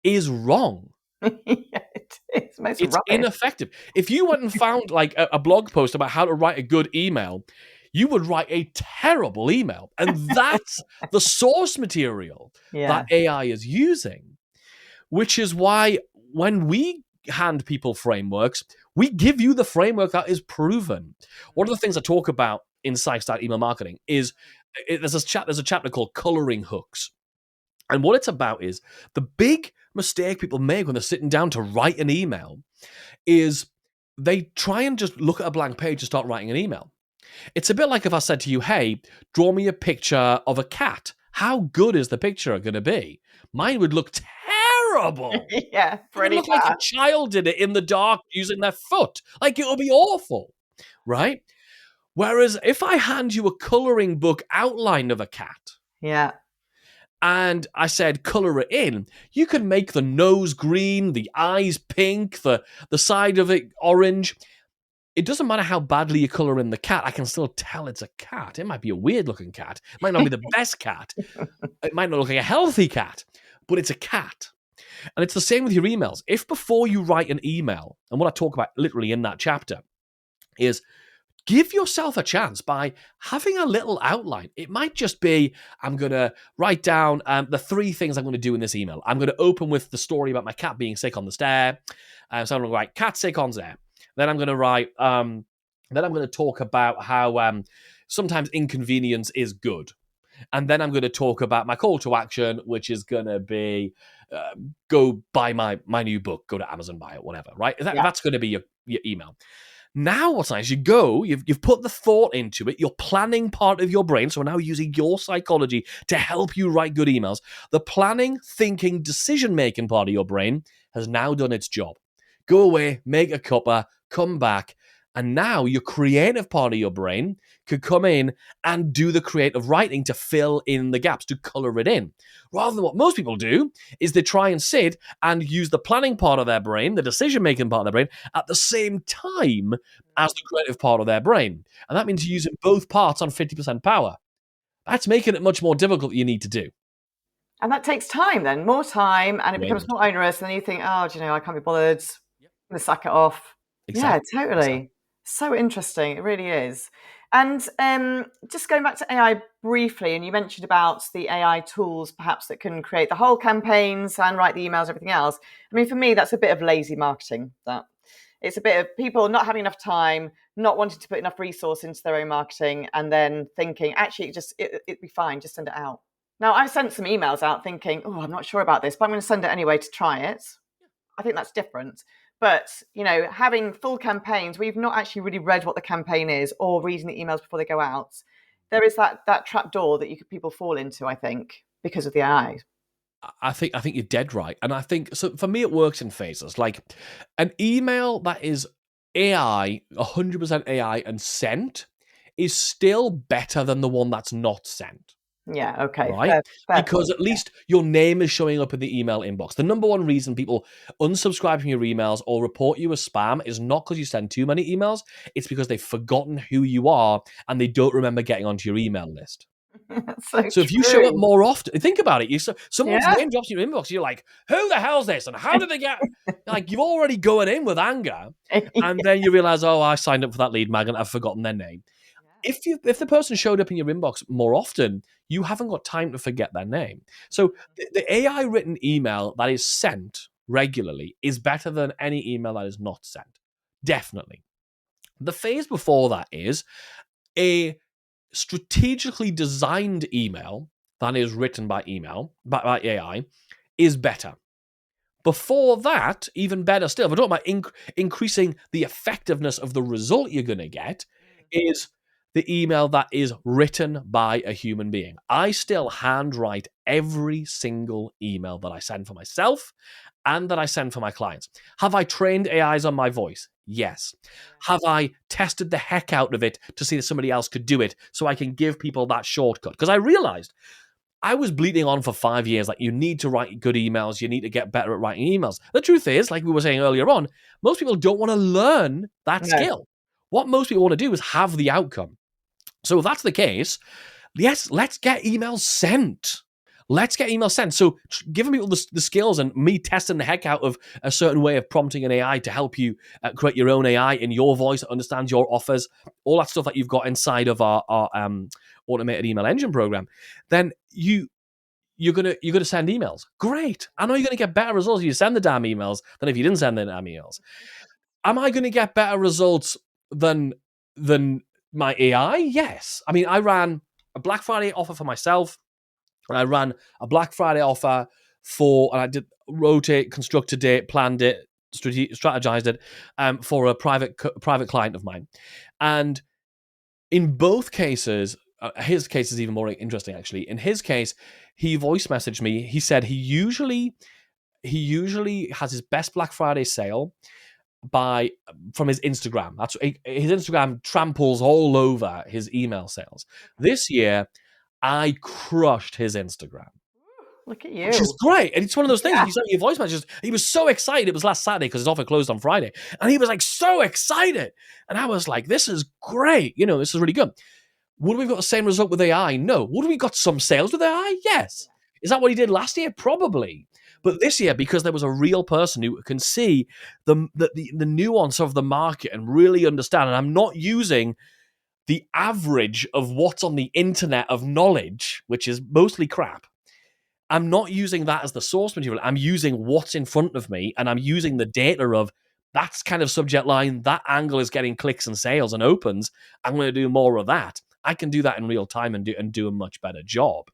is wrong. It's ineffective. If you went and found like a blog post about how to write a good email, you would write a terrible email. And that's the source material that AI is using, which is why when we hand people frameworks, we give you the framework that is proven. One of the things I talk about in Psych-Start Email Marketing is there's a chapter called Coloring Hooks. And what it's about is the big mistake people make when they're sitting down to write an email is they try and just look at a blank page and start writing an email. It's a bit like if I said to you, hey, draw me a picture of a cat. How good is the picture going to be? Mine would look terrible. Yeah, pretty it would look like a child did it in the dark using their foot. Like, it would be awful, right? Whereas if I hand you a coloring book outline of a cat, and I said, color it in, you can make the nose green, the eyes pink, the side of it orange. It doesn't matter how badly you color in the cat. I can still tell it's a cat. It might be a weird looking cat. It might not be the best cat. It might not look like a healthy cat, but it's a cat. And it's the same with your emails. If before you write an email, and what I talk about literally in that chapter is give yourself a chance by having a little outline. It might just be, I'm going to write down the 3 things I'm going to do in this email. I'm going to open with the story about my cat being sick on the stair. So I'm going to write cat sick on stair. Then I'm going to write, then I'm going to talk about how sometimes inconvenience is good. And then I'm going to talk about my call to action, which is going to be go buy my new book, go to Amazon, buy it, whatever, right? That's going to be your email. Now what's nice, you've put the thought into it, you're planning part of your brain, so we're now using your psychology to help you write good emails. The planning, thinking, decision-making part of your brain has now done its job. Go away, make a cuppa, come back, and now your creative part of your brain could come in and do the creative writing to fill in the gaps, to color it in. Rather than what most people do is they try and sit and use the planning part of their brain, the decision-making part of their brain, at the same time as the creative part of their brain. And that means using both parts on 50% power. That's making it much more difficult than you need to do. And that takes time then, more time, and it Way becomes more more onerous. And then you think, oh, do you know, I can't be bothered. I'm going to suck it off. Exactly. Yeah, totally. Exactly. So interesting. It really is. And just going back to AI briefly, and you mentioned about the AI tools perhaps that can create the whole campaigns and write the emails, everything else. I mean, for me, that's a bit of lazy marketing. That it's a bit of people not having enough time, not wanting to put enough resource into their own marketing, and then thinking, actually, it'd be fine, just send it out. Now, I sent some emails out thinking, oh, I'm not sure about this, but I'm going to send it anyway to try it. I think that's different. But, you know, having full campaigns, we've not actually really read what the campaign is or reading the emails before they go out. There is that trap door that people fall into, I think, because of the AI. I think you're dead right. And I think, so for me, it works in phases. Like an email that is AI, 100% AI and sent is still better than the one that's not sent. Yeah, okay. Right? Fair Because point, at least your name is showing up in the email inbox. The number one reason people unsubscribe from your emails or report you as spam is not because you send too many emails. It's because they've forgotten who you are and they don't remember getting onto your email list. So if you show up more often, think about it. Someone's name drops in your inbox. You're like, who the hell's this? And how did they get? Like, you're already going in with anger. And then you realize, oh, I signed up for that lead magnet. I've forgotten their name. If the person showed up in your inbox more often, you haven't got time to forget their name. So the AI written email that is sent regularly is better than any email that is not sent. Definitely. The phase before that is a strategically designed email that is written by AI is better. Before that, even better still, if we're talking about increasing the effectiveness of the result you're going to get, is the email that is written by a human being. I still handwrite every single email that I send for myself and that I send for my clients. Have I trained AIs on my voice? Yes. Have I tested the heck out of it to see if somebody else could do it so I can give people that shortcut? Because I realized I was bleeding on for 5 years, like, you need to write good emails, you need to get better at writing emails. The truth is, like we were saying earlier on, most people don't want to learn that skill. What most people want to do is have the outcome. So if that's the case, yes, let's get emails sent. Let's get emails sent. So giving people the skills and me testing the heck out of a certain way of prompting an AI to help you create your own AI in your voice, understand your offers, all that stuff that you've got inside of our automated email engine program, then you're gonna send emails. Great. I know you're gonna get better results if you send the damn emails than if you didn't send the damn emails. Am I gonna get better results than my AI? Yes. I mean, I ran a Black Friday offer for myself, and I ran a Black Friday offer and I wrote it, constructed it, planned it, strategized it for a private client of mine. And in both cases, his case is even more interesting, actually. In his case, he voice messaged me. He said he usually has his best Black Friday sale from his Instagram. That's his Instagram tramples all over his email sales. This year, I crushed his Instagram. Look at you. Which is great. And it's one of those things. He sent me a voice message. He was so excited. It was last Saturday because his offer closed on Friday. And he was like so excited. And I was like, this is great. You know, this is really good. Would we have got the same result with AI? No. Would we have got some sales with AI? Yes. Is that what he did last year? Probably. But this year, because there was a real person who can see the nuance of the market and really understand, and I'm not using the average of what's on the internet of knowledge, which is mostly crap. I'm not using that as the source material. I'm using what's in front of me, and I'm using the data of that's kind of subject line, that angle is getting clicks and sales and opens. I'm going to do more of that. I can do that in real time and do a much better job.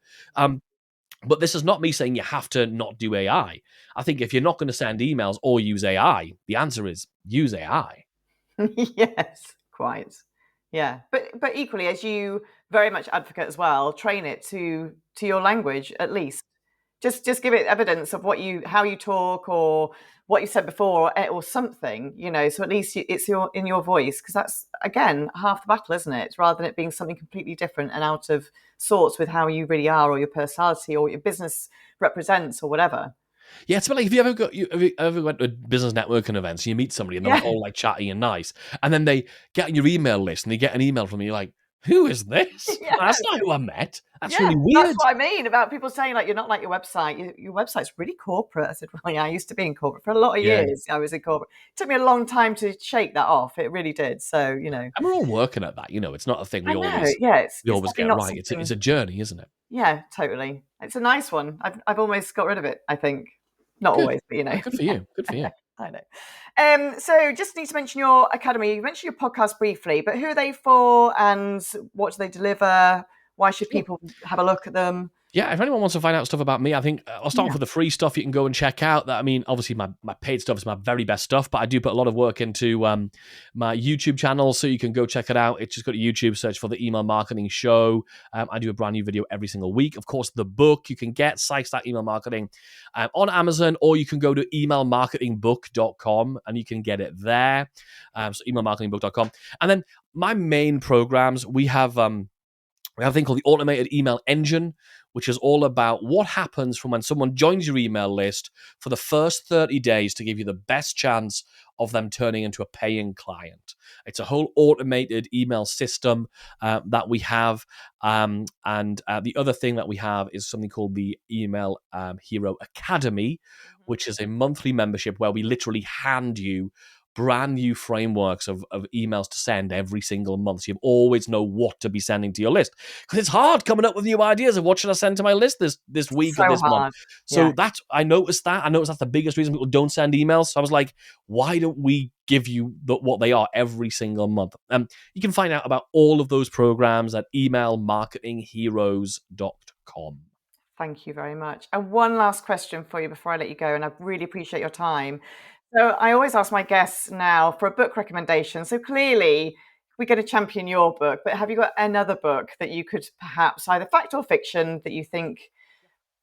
But this is not me saying you have to not do AI. I think if you're not going to send emails or use AI, the answer is use AI. Yes, quite. Yeah, but equally, as you very much advocate as well, train it to your language at least. Just give it evidence of how you talk or what you said before or something, so at least it's in your voice, because that's, again, half the battle, isn't it? Rather than it being something completely different and out of sorts with how you really are or your personality or what your business represents or whatever. Yeah, it's like, have you ever went to business networking events and you meet somebody and they're like all like chatty and nice, and then they get on your email list and they get an email from you, you're like, who is this? Yeah. That's not who I met. That's Yeah, really weird. that's what I mean about people saying, like, you're not like your website. Your website's really corporate. I said, well, yeah, I used to be in corporate for a lot of years. I was in corporate. It took me a long time to shake that off. It really did. So, And we're all working at that. It's not a thing we always it's get not right. It's a journey, isn't it? Yeah, totally. It's a nice one. I've almost got rid of it, I think. Not Good. always, but Good for you. Good for you. I know. So just need to mention your academy. You mentioned your podcast briefly, but who are they for and what do they deliver? Why should people have a look at them? Yeah, if anyone wants to find out stuff about me, I think I'll start off with the free stuff you can go and check out. That, I mean, obviously my paid stuff is my very best stuff, but I do put a lot of work into my YouTube channel, so you can go check it out. It's just go to YouTube, search for the Email Marketing Show. I do a brand new video every single week. Of course, the book you can get, Psych Stack Email Marketing, on Amazon, or you can go to emailmarketingbook.com and you can get it there. So emailmarketingbook.com. And then my main programs, we have a thing called the Automated Email Engine, which is all about what happens from when someone joins your email list for the first 30 days to give you the best chance of them turning into a paying client. It's a whole automated email system that we have. And the other thing that we have is something called the Email Hero Academy, which is a monthly membership where we literally hand you brand new frameworks of emails to send every single month. So you always know what to be sending to your list, because it's hard coming up with new ideas of what should I send to my list this week or this month. So I noticed that's the biggest reason people don't send emails. So I was like, why don't we give you what they are every single month? You can find out about all of those programs at emailmarketingheroes.com. Thank you very much. And one last question for you before I let you go, and I really appreciate your time. So I always ask my guests now for a book recommendation. So clearly we're going to champion your book, but have you got another book that you could perhaps, either fact or fiction, that you think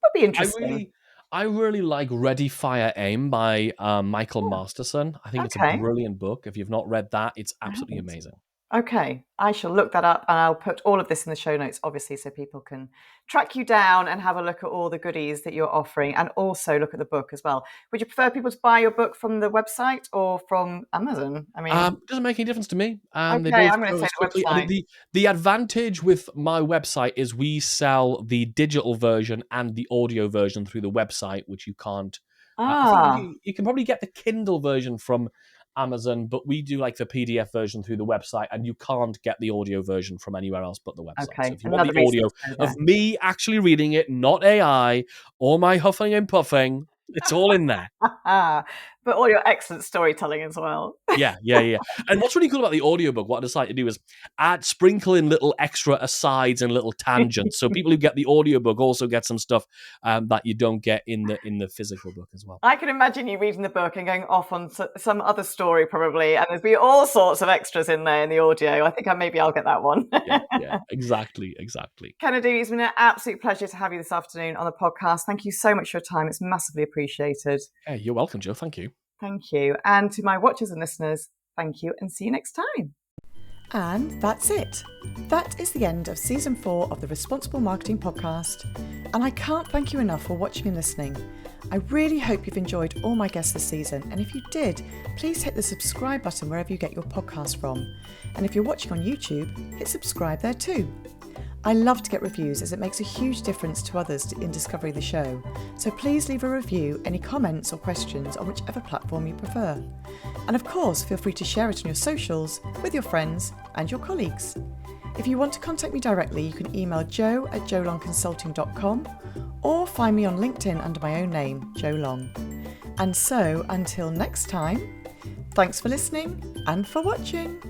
would be interesting? I really like Ready, Fire, Aim by Michael Masterson. I think it's a brilliant book. If you've not read that, it's absolutely amazing. Okay, I shall look that up, and I'll put all of this in the show notes, obviously, so people can track you down and have a look at all the goodies that you're offering, and also look at the book as well. Would you prefer people to buy your book from the website or from Amazon? I mean, it doesn't make any difference to me. Okay, they both I'm going to say the quickly. website. I mean, the advantage with my website is we sell the digital version and the audio version through the website, which you can't. I think you can probably get the Kindle version from Amazon, but we do like the PDF version through the website, and you can't get the audio version from anywhere else but the website. Okay. So if you want the audio of me actually reading it, not AI or my huffing and puffing, it's all in there. But all your excellent storytelling as well. Yeah. And what's really cool about the audiobook, what I decided to do is sprinkle in little extra asides and little tangents. So people who get the audiobook also get some stuff that you don't get in the physical book as well. I can imagine you reading the book and going off on some other story probably, and there'd be all sorts of extras in there in the audio. I think maybe I'll get that one. yeah, exactly. Kennedy, it's been an absolute pleasure to have you this afternoon on the podcast. Thank you so much for your time. It's massively appreciated. Hey, you're welcome, Joe. Thank you. Thank you. And to my watchers and listeners, thank you, and see you next time. And that's it. That is the end of Season 4 of the Responsible Marketing Podcast. And I can't thank you enough for watching and listening. I really hope you've enjoyed all my guests this season. And if you did, please hit the subscribe button wherever you get your podcast from. And if you're watching on YouTube, hit subscribe there too. I love to get reviews as it makes a huge difference to others in discovering the show, so please leave a review, any comments or questions on whichever platform you prefer. And of course, feel free to share it on your socials with your friends and your colleagues. If you want to contact me directly, you can email jo@jolongconsulting.com or find me on LinkedIn under my own name, Jo Long. And so, until next time, thanks for listening and for watching.